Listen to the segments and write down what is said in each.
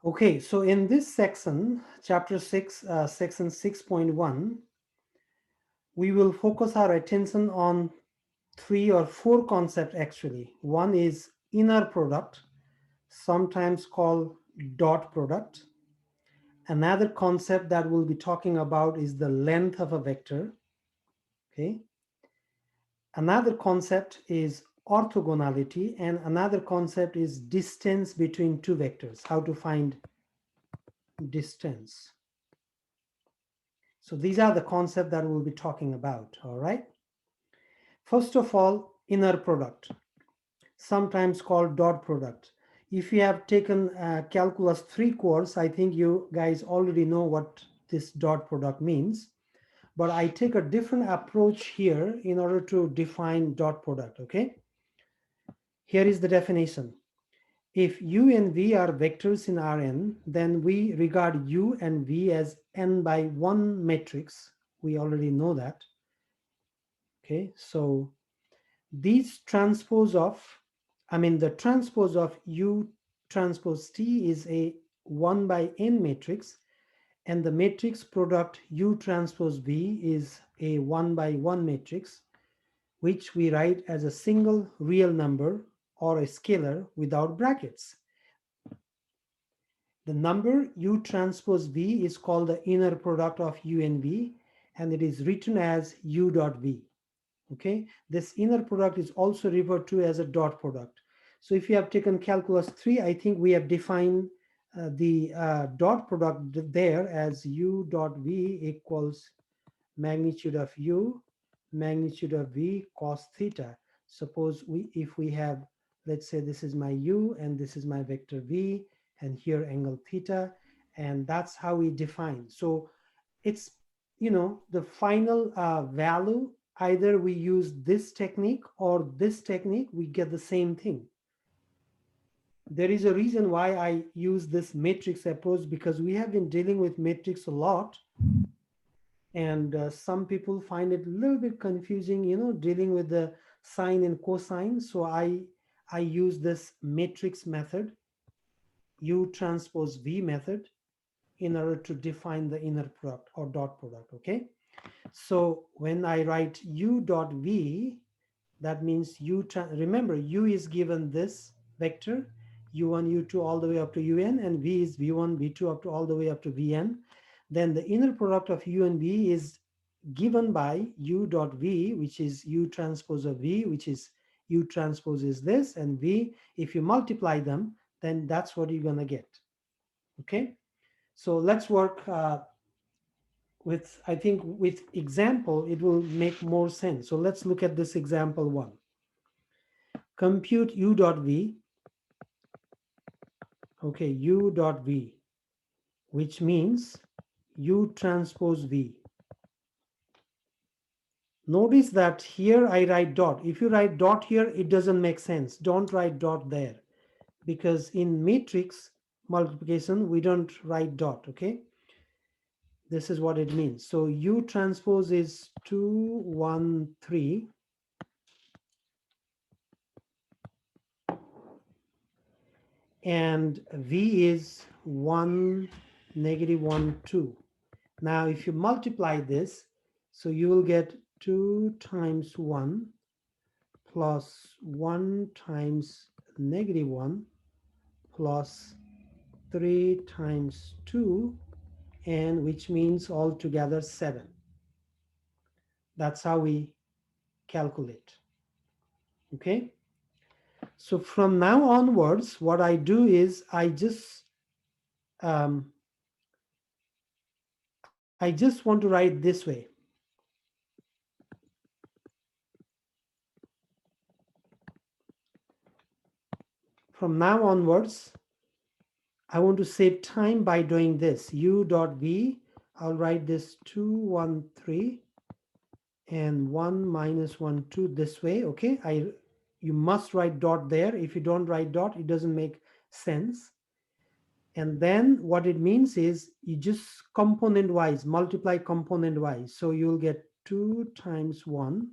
Okay, so in this section, chapter 6, section 6.1, we will focus our attention on three or four concepts actually. One is inner product, sometimes called dot product. Another concept that we'll be talking about is the length of a vector. Okay. Another concept is orthogonality, and another concept is distance between two vectors, how to find distance. So these are the concepts that we'll be talking about, all right? First of all, inner product, sometimes called dot product. If you have taken calculus 3 course, I think you guys already know what this dot product means, but I take a different approach here in order to define dot product, okay? Here is the definition. If u and v are vectors in Rn, then we regard u and v as n by 1 matrix. We already know that. Okay, so these transpose of, the transpose of u transpose t is a 1 by n matrix, and the matrix product u transpose v is a 1 by 1 matrix, which we write as a single real number or a scalar without brackets. The number u transpose v is called the inner product of u and v, and it is written as u dot v. Okay, this inner product is also referred to as a dot product. So if you have taken calculus 3, I think we have defined the dot product there as u dot v equals magnitude of u, magnitude of v cos theta. Suppose if we have, let's say this is my u and this is my vector v, and here angle theta, and that's how we define. So it's, the final value, either we use this technique or this technique, we get the same thing. There is a reason why I use this matrix approach, because we have been dealing with matrix a lot, and some people find it a little bit confusing, dealing with the sine and cosine. So I use this matrix method, u transpose v method, in order to define the inner product or dot product. Okay, so when I write u dot v, that means remember u is given this vector u1 u2 all the way up to un, and v is v1 v2 up to all the way up to vn. Then the inner product of u and v is given by u dot v, which is u transpose of v, which is u transpose is this, and v, if you multiply them, then that's what you're going to get. Okay, so let's work with, I think with example, it will make more sense. So let's look at this example 1. Compute u dot v. Okay, u dot v, which means u transpose v. Notice that here I write dot. If you write dot here, it doesn't make sense. Don't write dot there, because in matrix multiplication, we don't write dot, okay? This is what it means. So u transpose is 2, 1, 3. And v is 1, -1, 2. Now, if you multiply this, so you will get 2 times 1 plus 1 times -1 plus 3 times 2, and which means altogether 7. That's how we calculate. Okay. So from now onwards, what I do is I just want to write this way. From now onwards, I want to save time by doing this. U dot v, I'll write this 2, 1, 3 and 1 minus 1, 2 this way. Okay, you must write dot there. If you don't write dot, it doesn't make sense. And then what it means is you just component wise, multiply component wise. So you'll get 2 times 1,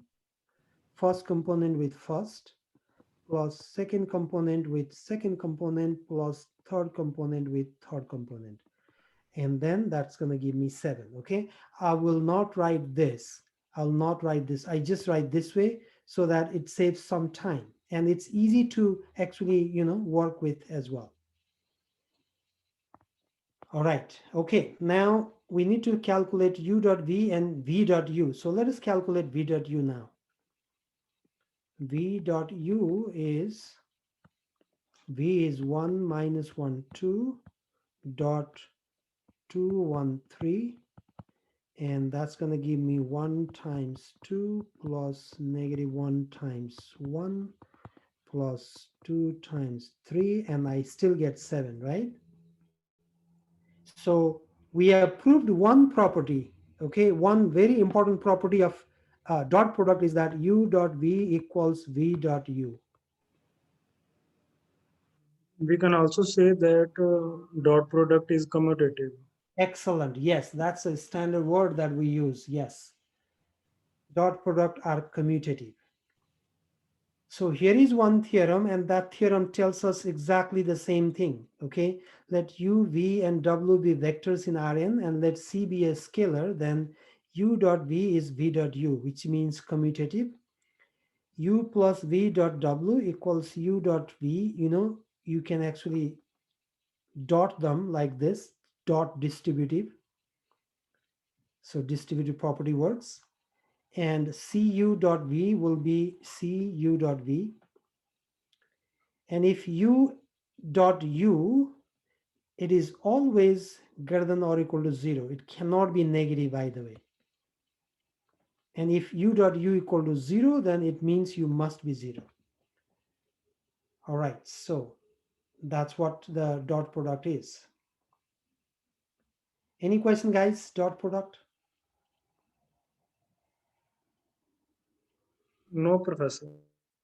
first component with first, plus second component with second component plus third component with third component. And then that's going to give me 7. Okay, I will not write this. I'll not write this. I just write this way so that it saves some time and it's easy to actually, work with as well. All right. Okay, now we need to calculate u dot v and v dot u. So let us calculate v dot u now. V dot u is v is 1 minus 1 2 dot 2 1 3, and that's going to give me 1 times 2 plus negative 1 times 1 plus 2 times 3, and I still get 7, right? So we have proved one property, okay? One very important property of dot product is that u dot v equals v dot u. We can also say that dot product is commutative. Excellent. Yes, that's a standard word that we use. Yes, dot product are commutative. So here is one theorem, and that theorem tells us exactly the same thing. Okay, let u, v, and w be vectors in Rn, and let c be a scalar. Then u dot v is v dot u, which means commutative. U plus v dot w equals u dot v. You can actually dot them like this, dot distributive. So distributive property works. And cu dot v will be cu dot v. And if u dot u, it is always greater than or equal to 0. It cannot be negative either way. And if u dot u equal to 0, then it means u must be 0. All right, so that's what the dot product is. Any question, guys? Dot product? No, professor.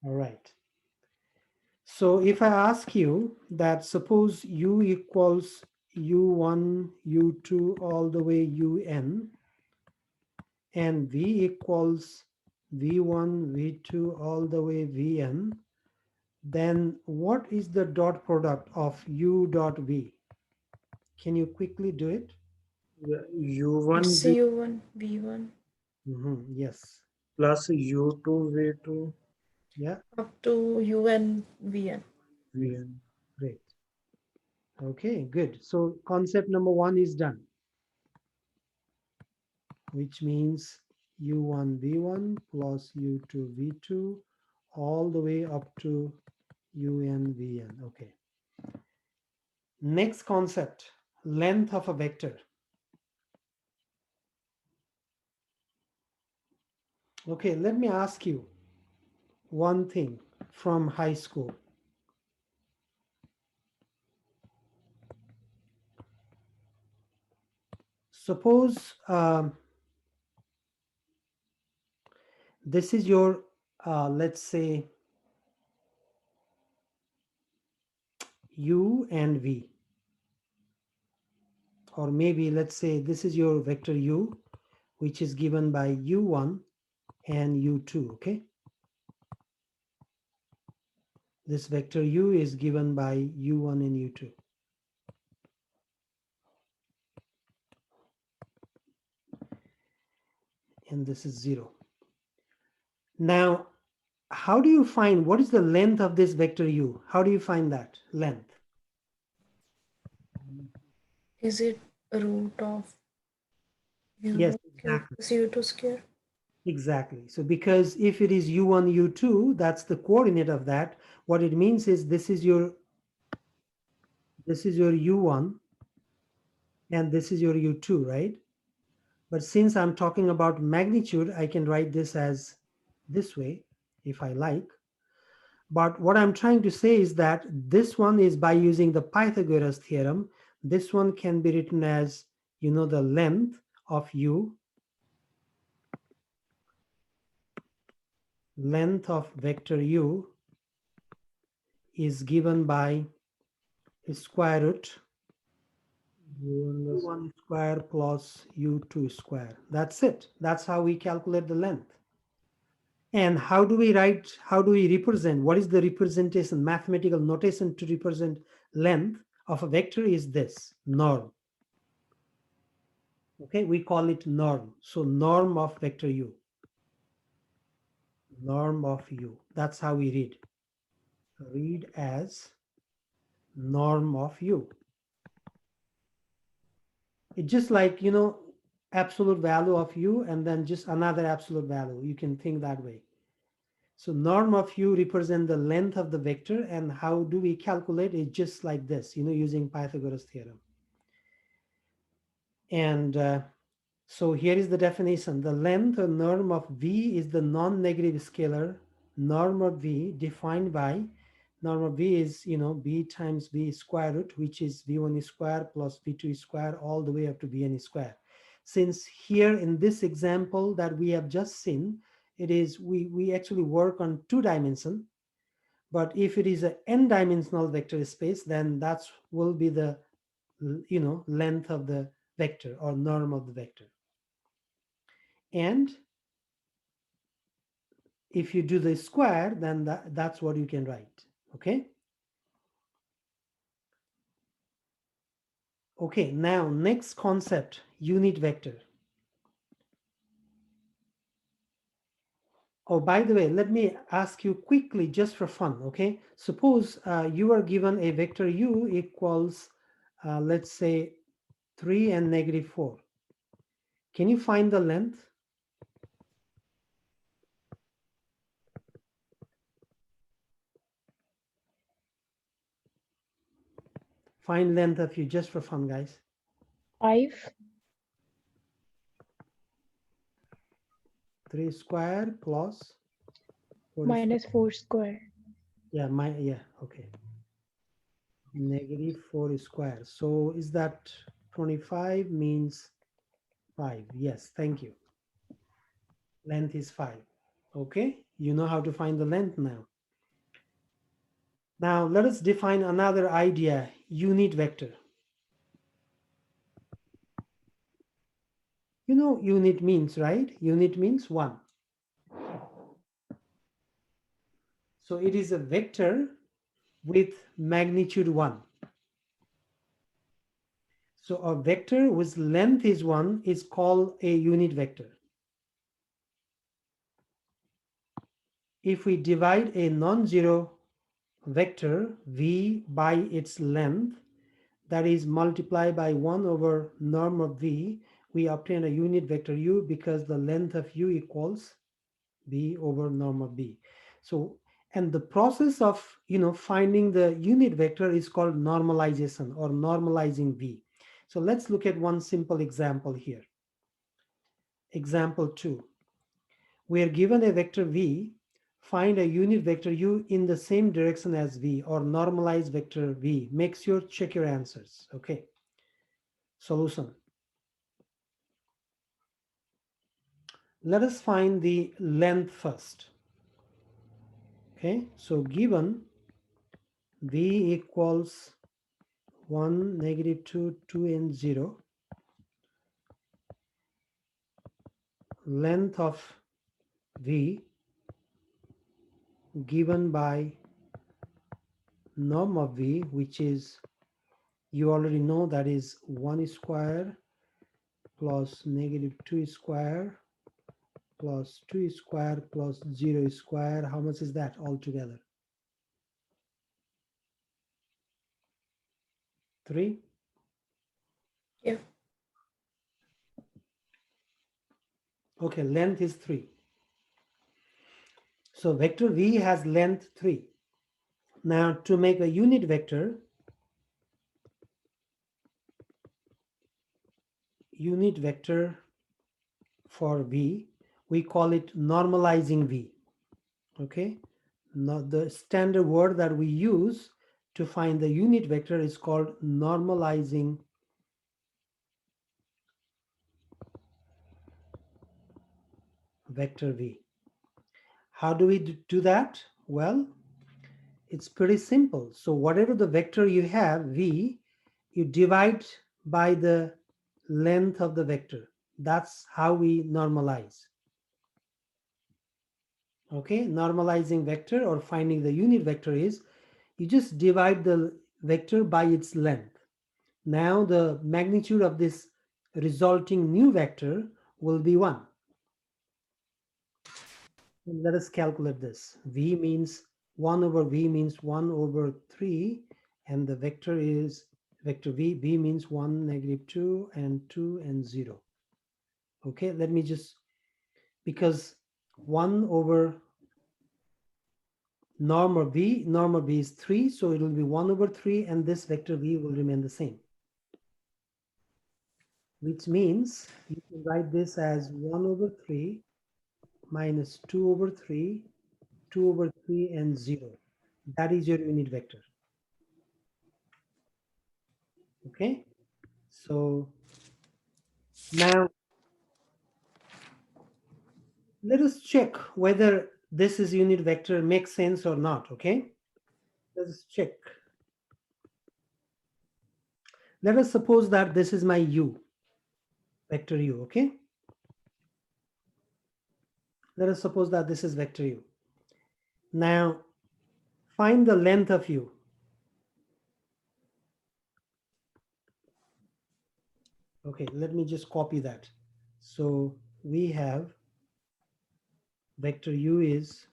All right. So if I ask you that suppose u equals u1, u2 all the way un, and v equals v1, v2 all the way vn, then what is the dot product of u dot v? Can you quickly do it? Yeah, U1 It's U1, V1 Yes. plus U2 V2 Yeah, up to UN, VN. Vn. great. Okay, good. So concept number 1 is done, which means u1 v1 plus u2 v2 all the way up to un vn. Okay. Next concept, length of a vector. Okay, let me ask you one thing from high school. Suppose this is your, let's say, u and v, or maybe let's say this is your vector u, which is given by u1 and u2. Okay, this vector u is given by u1 and u2, and this is 0. Now, how do you find what is the length of this vector u? How do you find that length? Is it root of Yes, U1 square exactly. plus U2 square? Exactly. So because if it is u1, u2, that's the coordinate of that. What it means is this is your u1 and this is your u2, right? But since I'm talking about magnitude, I can write this as this way if I like. But what I'm trying to say is that this one is by using the Pythagoras theorem. This one can be written as, the length of u, length of vector u is given by square root U1 u1 square plus u2 square. That's it. That's how we calculate the length. And how do we represent, what is the representation, mathematical notation to represent length of a vector is this, norm. Okay, we call it norm. So norm of vector u, norm of u, that's how we read as norm of u. It's just like, absolute value of u and then just another absolute value. You can think that way. So norm of u represent the length of the vector, and how do we calculate it? Just like this, using Pythagoras theorem. And so here is the definition. The length or norm of v is the non-negative scalar norm of v defined by, norm of v is, b times v square root, which is v1 square plus v2 square all the way up to vn square. Since here in this example that we have just seen, it is, we actually work on 2 dimension. But if it is an n-dimensional vector space, then that will be the, length of the vector or norm of the vector. And if you do the square, then that's what you can write. Okay. Okay, now next concept, unit vector. Oh, by the way, let me ask you quickly just for fun. Okay, suppose you are given a vector u equals, let's say 3 and -4. Can you find the length? Find length of u just for fun, guys. 5. 3 square plus 4 minus 4 square. Yeah, okay. -4 square. So is that 25 means 5? Yes, thank you. Length is 5. Okay, you know how to find the length now. Now let us define another idea, unit vector. You know unit means, right? Unit means 1. So it is a vector with magnitude 1. So a vector whose length is 1 is called a unit vector. If we divide a non-zero vector v by its length, that is multiplied by 1 over norm of v, we obtain a unit vector u because the length of u equals b over norm of b. So, and the process of finding the unit vector is called normalization or normalizing v. So let's look at one simple example here. Example 2. We are given a vector v. Find a unit vector u in the same direction as v, or normalize vector v. Make sure check your answers. Okay. Solution. Let us find the length first. Okay, so given v equals 1, -2, 2, and 0, length of v given by norm of v, which is, you already know, that is 1 square plus -2 square plus 2 square plus 0 square. How much is that altogether? 3? Yeah. Okay, length is 3. So vector v has length 3. Now to make a unit vector for v, we call it normalizing v. Okay, now the standard word that we use to find the unit vector is called normalizing vector v. How do we do that? Well, it's pretty simple. So whatever the vector you have, v, you divide by the length of the vector. That's how we normalize. Okay, normalizing vector or finding the unit vector is you just divide the vector by its length. Now the magnitude of this resulting new vector will be 1. And let us calculate this. V means 1 over V means 1 over 3, and the vector is vector V. V means 1, negative 2, and 2 and 0. Okay, let me just, because 1 over norm of V is 3, so it will be 1 over 3, and this vector V will remain the same. Which means you can write this as 1 over 3 minus 2 over 3, 2 over 3, and 0. That is your unit vector. Okay, so now let us check whether this is unit vector makes sense or not. Okay, let's check. Let us suppose that this is my u, vector u. Okay, let us suppose that this is vector u. Now find the length of u. Okay, let me just copy that. So we have vector u is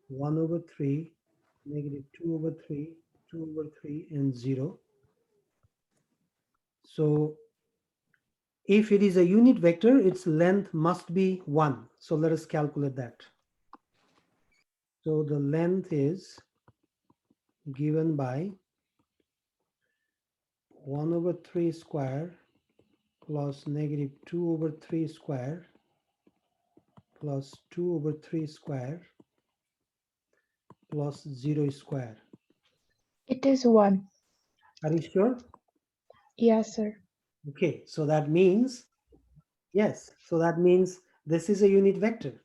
1 over 3, negative 2 over 3, 2 over 3, and 0. So if it is a unit vector, its length must be 1. So let us calculate that. So the length is given by 1 over 3 square plus negative 2 over 3 square plus 2 over 3 square plus 0 square. It is 1. Are you sure? Yes, sir. Okay, so that means, yes, so that means this is a unit vector.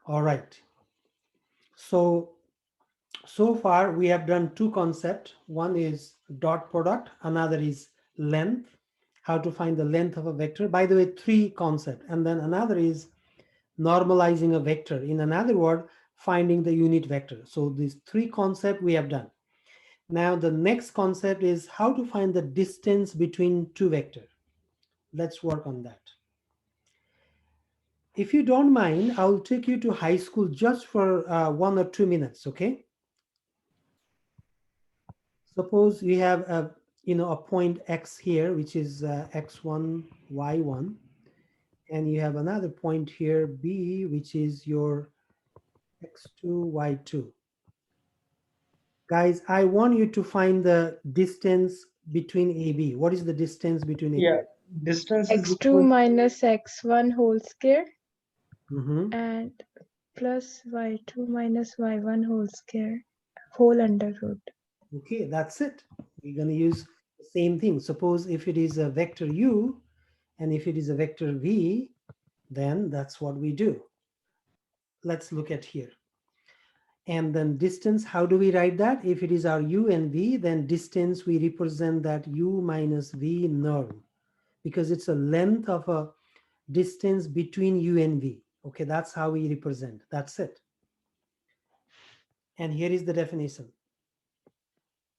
All right. So far we have done two concepts. One is dot product, another is length, how to find the length of a vector. By the way, three concepts. And then another is normalizing a vector. In another word, finding the unit vector. So these three concepts we have done. Now the next concept is how to find the distance between two vectors. Let's work on that. If you don't mind, I'll take you to high school just for 1 or 2 minutes, okay? Suppose you have a point x here, which is x1, y1, and you have another point here b, which is your x2, y2. Guys, I want you to find the distance between AB. What is the distance between AB? Yeah, distance is x2 equal. minus x1 whole square Mm-hmm. and plus y2 minus y1 whole square whole under root. Okay, that's it. We're going to use the same thing. Suppose if it is a vector u and if it is a vector v, then that's what we do. Let's look at here. And then distance, how do we write that? If it is our u and v, then distance, we represent that u minus v norm, because it's a length of a distance between u and v. Okay, that's how we represent. That's it. And here is the definition.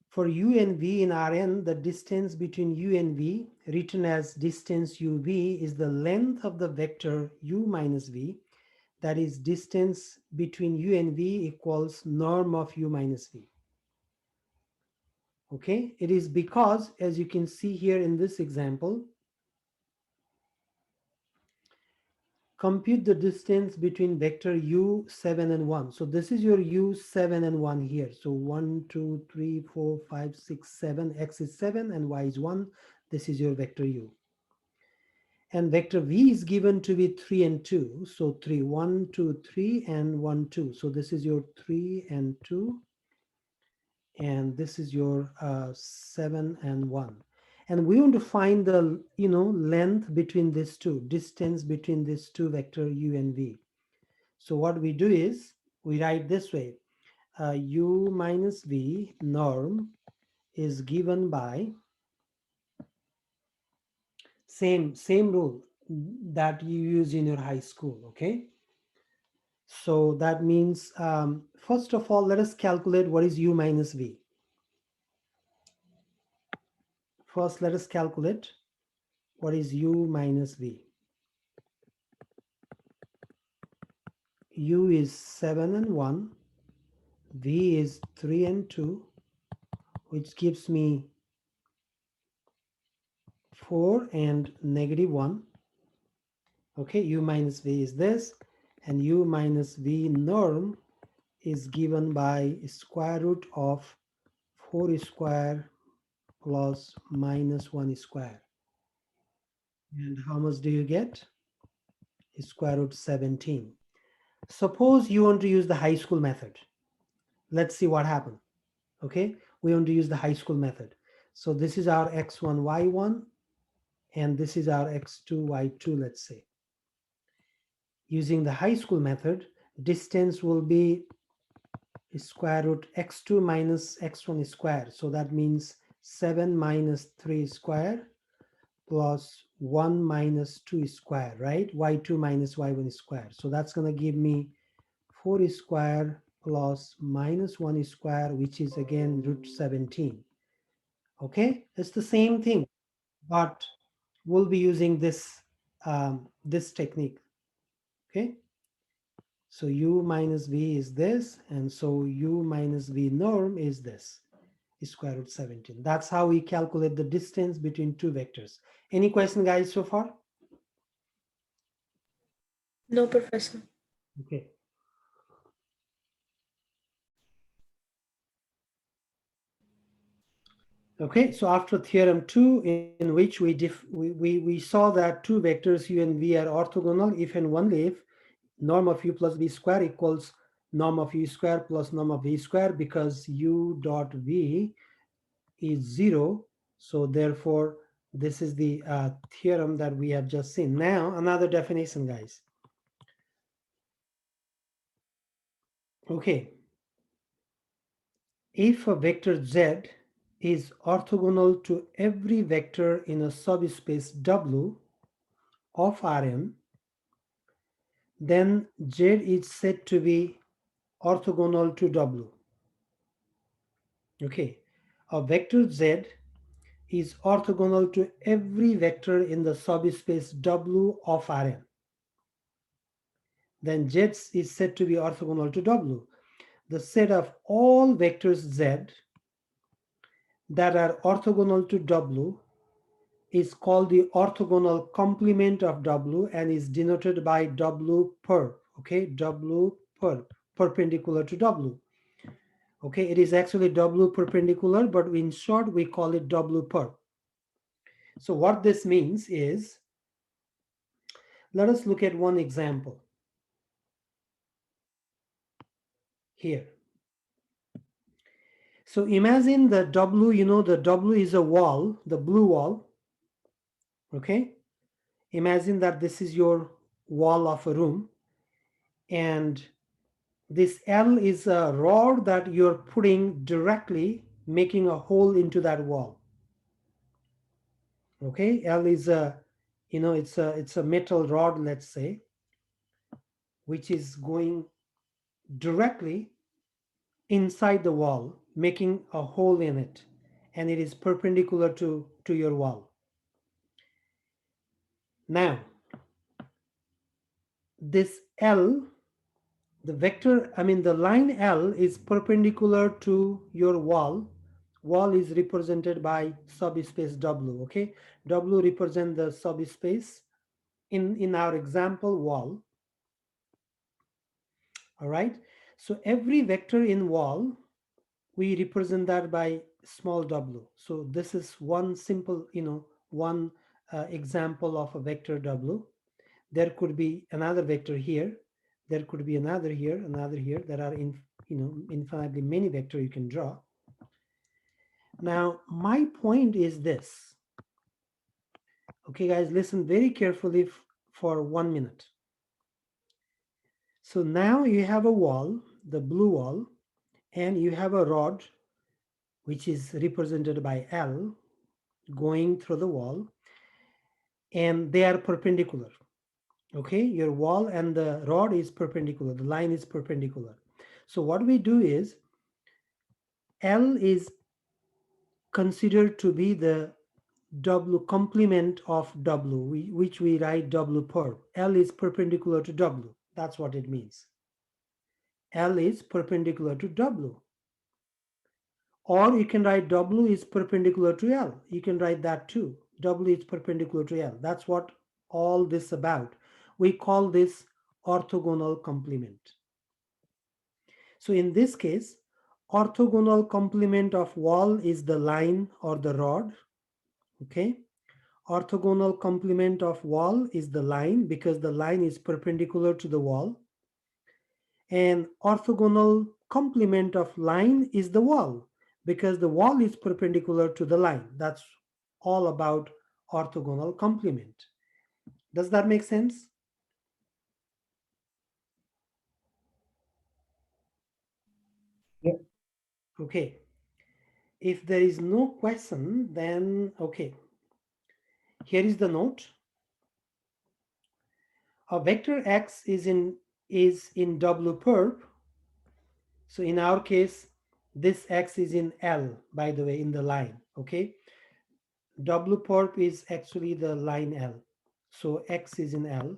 For u and v in Rn, the distance between u and v, written as distance uv, is the length of the vector u minus v. That is, distance between u and v equals norm of u minus v. Okay, it is because, as you can see here in this example, compute the distance between vector u7 and 1. So this is your u7 and 1 here. So 1, 2, 3, 4, 5, 6, 7. X is 7 and y is 1. This is your vector u. And vector v is given to be 3 and 2. So 3, 1, 2, 3, and 1, 2. So this is your 3 and 2. And this is your 7 and 1. And we want to find the length between these two, distance between these two vector u and v. So what we do is we write this way: u minus v norm is given by Same rule that you use in your high school. Okay, so that means first of all, let us calculate what is u minus v. First, let us calculate what is u minus v. U is 7 and 1, v is 3 and 2, which gives me 4 and negative 1. Okay, u minus v is this, and u minus v norm is given by square root of 4 square plus minus 1 square. And how much do you get? Square root 17. Suppose you want to use the high school method. Let's see what happens. Okay, we want to use the high school method. So this is our x1, y1, and this is our x2, y2, let's say. Using the high school method, distance will be square root x2 minus x1 square. So that means 7 minus 3 square plus 1 minus 2 square, right? y2 minus y1 square. So that's going to give me 4 square plus minus 1 square, which is again root 17. Okay, it's the same thing, but we'll be using this this technique. Okay, so u minus v is this, and so u minus v norm is this, square root 17. That's how we calculate the distance between two vectors. Any question, guys, so far? No, Professor. Okay. Okay, so after theorem 2, in which we saw that two vectors u and v are orthogonal if and only if norm of u plus v square equals norm of u square plus norm of v square, because u dot v is 0. So therefore, this is the theorem that we have just seen. Now, another definition, guys. Okay. If a vector z is orthogonal to every vector in a subspace W of Rn, then Z is said to be orthogonal to W. Okay, a vector Z is orthogonal to every vector in the subspace W of Rn. Then Z is said to be orthogonal to W. The set of all vectors Z that are orthogonal to W is called the orthogonal complement of W and is denoted by W perp. Okay, W perp, perpendicular to W. Okay, it is actually W perpendicular, but in short we call it W perp. So what this means is, let us look at one example here. So imagine the W, you know, the W is a wall, the blue wall. Okay, imagine that this is your wall of a room, and this L is a rod that you're putting directly, making a hole into that wall. Okay, L is a, you know, it's a metal rod, let's say, which is going directly inside the wall, making a hole in it, and it is perpendicular to your wall. Now, this L, the vector, I mean the line L is perpendicular to your wall. Wall is represented by subspace W. Okay, W represent the subspace in our example wall. All right, so every vector in wall, we represent that by small w. So this is one simple, you know, one example of a vector W. There could be another vector here, there could be another here, another here. There are infinitely many vectors you can draw. Now my point is this. Okay guys, listen very carefully for 1 minute. So now you have a wall, the blue wall, and you have a rod which is represented by L going through the wall, and they are perpendicular. Okay, your wall and the rod is perpendicular, the line is perpendicular. So what we do is L is considered to be the W complement of W, which we write W perp. L is perpendicular to W. That's what it means. L is perpendicular to W. Or you can write W is perpendicular to L. You can write that too. W is perpendicular to L. That's what all this about. We call this orthogonal complement. So in this case, orthogonal complement of wall is the line or the rod. Okay. Orthogonal complement of wall is the line because the line is perpendicular to the wall. And orthogonal complement of line is the wall because the wall is perpendicular to the line. That's all about orthogonal complement. Does that make sense? Yeah. Okay. If there is no question, then okay. Here is the note. A vector x is in W perp. So in our case, this x is in L, by the way, in the line. Okay. W perp is actually the line L. So x is in L.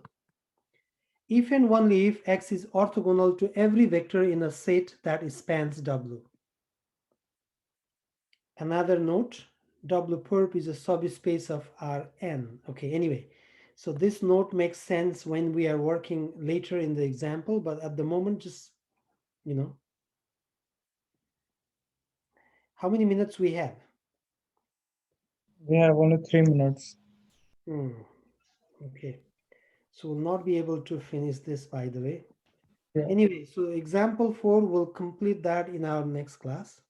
If and only if x is orthogonal to every vector in a set that spans W. Another note, W perp is a subspace of Rn. Okay, anyway, so this note makes sense when we are working later in the example, but at the moment, just, how many minutes we have? We have only 3 minutes. Okay, so we'll not be able to finish this, by the way. Yeah. Anyway, so example 4 will complete that in our next class.